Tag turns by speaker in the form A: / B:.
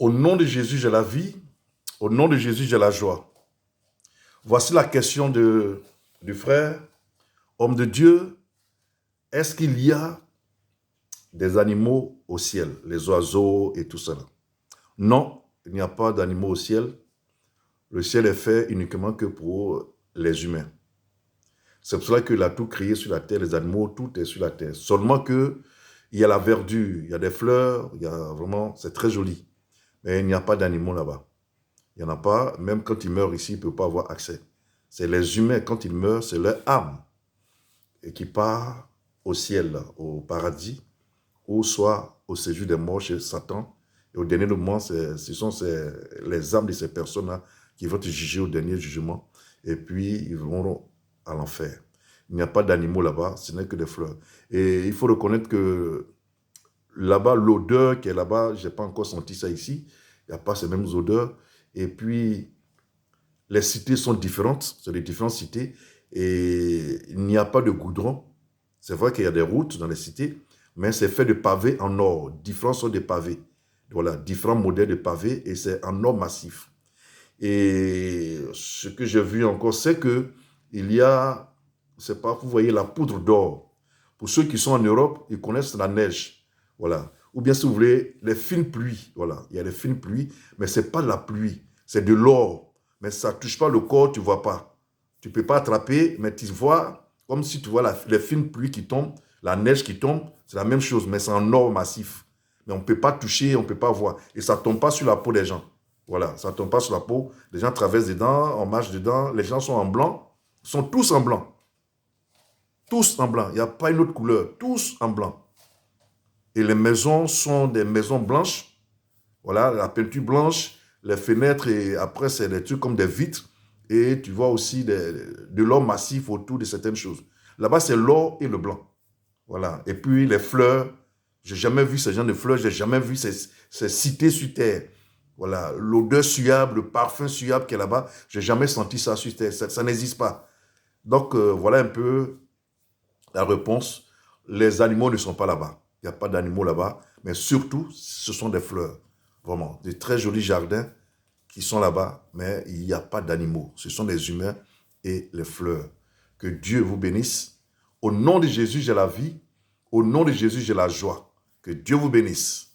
A: Au nom de Jésus, j'ai la vie. Au nom de Jésus, j'ai la joie. Voici la question du frère, homme de Dieu. Est-ce qu'il y a des animaux au ciel, les oiseaux et tout cela? Non, il n'y a pas d'animaux au ciel. Le ciel est fait uniquement que pour les humains. C'est pour cela qu'il a tout créé sur la terre, les animaux, tout est sur la terre. Seulement que il y a la verdure, il y a des fleurs, il y a vraiment, c'est très joli. Mais il n'y a pas d'animaux là-bas. Il n'y en a pas, même quand ils meurent ici, ils ne peuvent pas avoir accès. C'est les humains, quand ils meurent, c'est leur âme et qui part au ciel, au paradis, ou soit au séjour des morts chez Satan. Et au dernier moment, ce sont les âmes de ces personnes-là qui vont te juger au dernier jugement. Et puis, ils vont à l'enfer. Il n'y a pas d'animaux là-bas, ce n'est que des fleurs. Et il faut reconnaître que là-bas, l'odeur qui est là-bas, je n'ai pas encore senti ça ici. Il n'y a pas ces mêmes odeurs. Et puis, les cités sont différentes, c'est des différentes cités. Et il n'y a pas de goudron. C'est vrai qu'il y a des routes dans les cités, mais c'est fait de pavés en or. Différents sont des pavés. Voilà, différents modèles de pavés et c'est en or massif. Et ce que j'ai vu encore, c'est que il y a, je sais pas, vous voyez la poudre d'or. Pour ceux qui sont en Europe, ils connaissent la neige. Voilà. Ou bien si vous voulez, les fines pluies. Voilà. Il y a les fines pluies, mais ce n'est pas la pluie. C'est de l'or. Mais ça ne touche pas le corps, tu ne vois pas. Tu ne peux pas attraper, mais tu vois, comme si tu vois les fines pluies qui tombent, la neige qui tombe, c'est la même chose, mais c'est en or massif. Mais on ne peut pas toucher, on ne peut pas voir. Et ça ne tombe pas sur la peau des gens. Voilà, ça ne tombe pas sur la peau. Les gens traversent dedans, on marche dedans, les gens sont en blanc. Ils sont tous en blanc. Tous en blanc. Il n'y a pas une autre couleur. Tous en blanc. Et les maisons sont des maisons blanches. Voilà, la peinture blanche, les fenêtres, et après, c'est des trucs comme des vitres. Et tu vois aussi de l'or massif autour de certaines choses. Là-bas, c'est l'or et le blanc. Voilà. Et puis, les fleurs. J'ai jamais vu ce genre de fleurs. J'ai jamais vu ces cités sur terre. Voilà. L'odeur suave, le parfum suave qui est là-bas. J'ai jamais senti ça sur terre. Ça n'existe pas. Donc, voilà un peu la réponse. Les animaux ne sont pas là-bas. Il n'y a pas d'animaux là-bas. Mais surtout, ce sont des fleurs. Vraiment. Des très jolis jardins qui sont là-bas. Mais il n'y a pas d'animaux. Ce sont des humains et les fleurs. Que Dieu vous bénisse. Au nom de Jésus, j'ai la vie. Au nom de Jésus, j'ai la joie. Que Dieu vous bénisse.